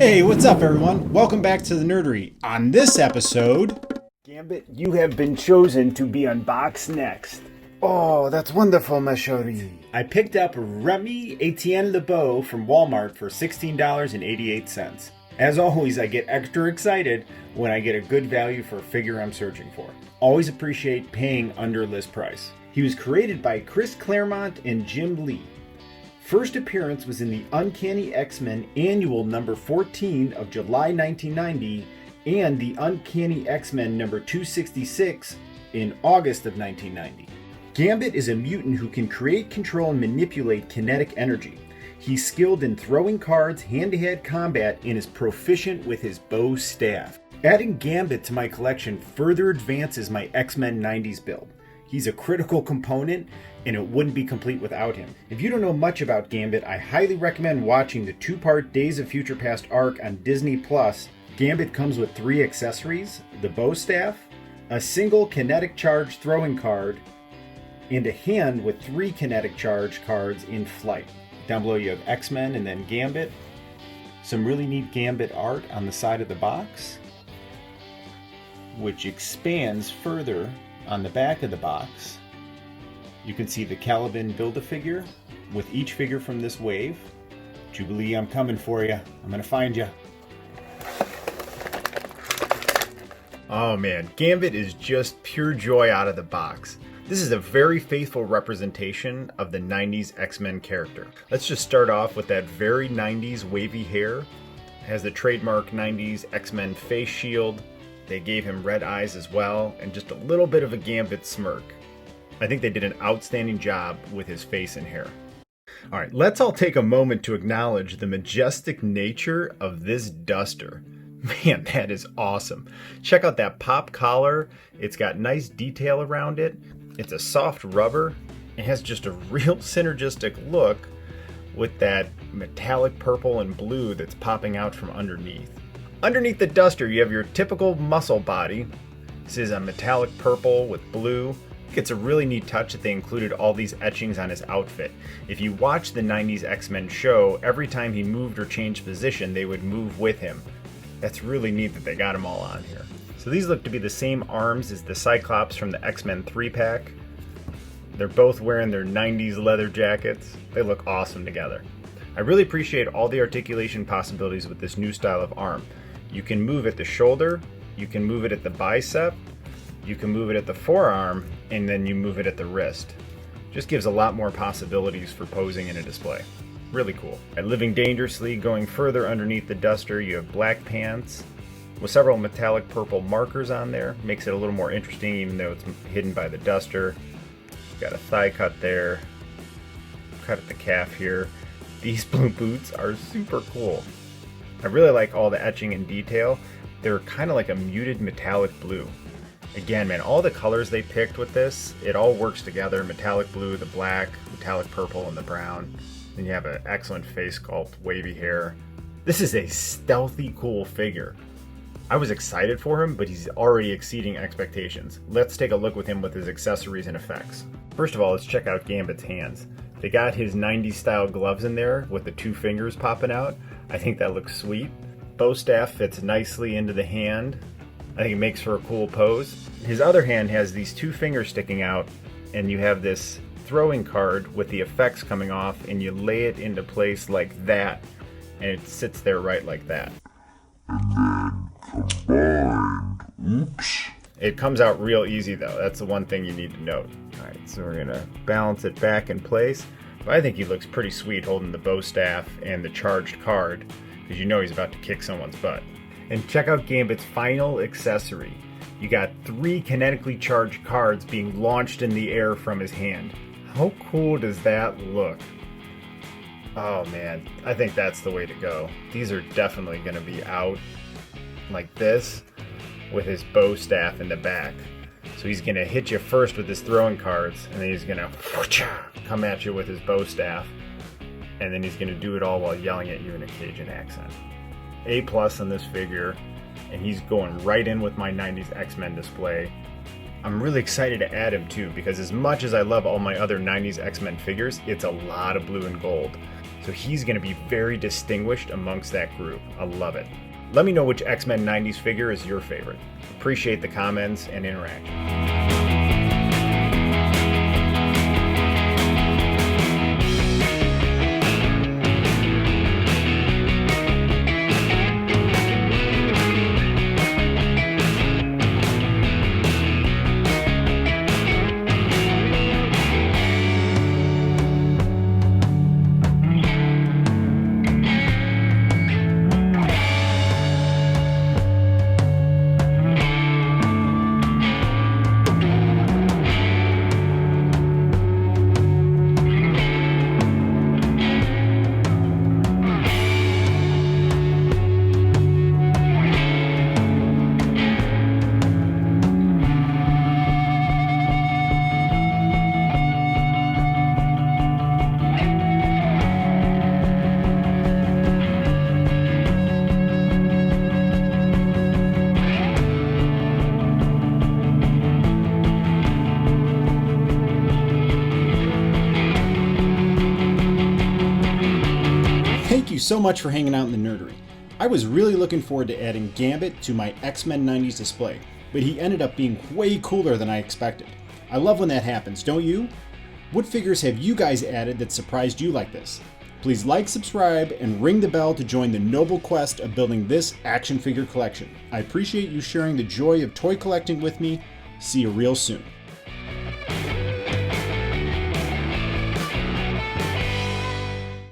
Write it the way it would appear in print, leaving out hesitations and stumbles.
Hey, what's up everyone? Welcome back to the Nerdery. On this episode... Gambit, you have been chosen to be unboxed next. Oh, that's wonderful, ma chérie. I picked up Remy Etienne Lebeau from Walmart for $16.88. As always, I get extra excited when I get a good value for a figure I'm searching for. Always appreciate paying under list price. He was created by Chris Claremont and Jim Lee. First appearance was in the Uncanny X-Men Annual number 14 of July 1990 and the Uncanny X-Men number 266 in August of 1990. Gambit is a mutant who can create, control, and manipulate kinetic energy. He's skilled in throwing cards, hand-to-hand combat, and is proficient with his bow staff. Adding Gambit to my collection further advances my X-Men 90s build. He's a critical component, and it wouldn't be complete without him. If you don't know much about Gambit, I highly recommend watching the two-part Days of Future Past arc on Disney+. Gambit comes with 3 accessories, the bow staff, a single kinetic charge throwing card, and a hand with 3 kinetic charge cards in flight. Down below you have X-Men and then Gambit. Some really neat Gambit art on the side of the box, which expands further on the back of the box. You can see the Caliban Build-A-Figure with each figure from this wave. Jubilee, I'm coming for you. I'm gonna find you. Oh man, Gambit is just pure joy out of the box. This is a very faithful representation of the 90s X-Men character. Let's just start off with that very 90s wavy hair. It has the trademark 90s X-Men face shield. They gave him red eyes as well, and just a little bit of a Gambit smirk. I think they did an outstanding job with his face and hair. Alright, let's all take a moment to acknowledge the majestic nature of this duster. Man, that is awesome. Check out that pop collar. It's got nice detail around it. It's a soft rubber. It has just a real synergistic look with that metallic purple and blue that's popping out from underneath. Underneath the duster, you have your typical muscle body. This is a metallic purple with blue. I think it's a really neat touch that they included all these etchings on his outfit. If you watch the 90s X-Men show, every time he moved or changed position, they would move with him. That's really neat that they got them all on here. So these look to be the same arms as the Cyclops from the X-Men 3-pack. They're both wearing their 90s leather jackets. They look awesome together. I really appreciate all the articulation possibilities with this new style of arm. You can move at the shoulder, you can move it at the bicep, you can move it at the forearm, and then you move it at the wrist. Just gives a lot more possibilities for posing in a display. Really cool. And living dangerously, going further underneath the duster, you have black pants with several metallic purple markers on there. Makes it a little more interesting even though it's hidden by the duster. Got a thigh cut there. Cut at the calf here. These blue boots are super cool. I really like all the etching and detail. They're kind of like a muted metallic blue. Again, man, all the colors they picked with this, it all works together. Metallic blue, the black, metallic purple, and the brown. Then you have an excellent face sculpt, wavy hair. This is a stealthy, cool figure. I was excited for him, but he's already exceeding expectations. Let's take a look with him with his accessories and effects. First of all, let's check out Gambit's hands. They got his 90s style gloves in there with the 2 fingers popping out. I think that looks sweet. Bow staff fits nicely into the hand. I think it makes for a cool pose. His other hand has these 2 fingers sticking out, and you have this throwing card with the effects coming off, and you lay it into place like that, and it sits there right like that. And then combined, oops. It comes out real easy though. That's the one thing you need to note. Alright, so we're gonna balance it back in place. But I think he looks pretty sweet holding the bow staff and the charged card, because you know he's about to kick someone's butt. And check out Gambit's final accessory. You got 3 kinetically charged cards being launched in the air from his hand. How cool does that look? Oh man, I think that's the way to go. These are definitely going to be out like this with his bow staff in the back. So he's going to hit you first with his throwing cards, and then he's going to come at you with his bow staff, and then he's going to do it all while yelling at you in a Cajun accent. A+ on this figure, and he's going right in with my 90s X-Men display. I'm really excited to add him too, because as much as I love all my other 90s X-Men figures, it's a lot of blue and gold. So he's going to be very distinguished amongst that group. I love it. Let me know which X-Men 90s figure is your favorite. Appreciate the comments and interaction. Thank you so much for hanging out in the Nerdery. I was really looking forward to adding Gambit to my X-Men 90s display, but he ended up being way cooler than I expected. I love when that happens, don't you? What figures have you guys added that surprised you like this? Please like, subscribe, and ring the bell to join the noble quest of building this action figure collection. I appreciate you sharing the joy of toy collecting with me. See you real soon.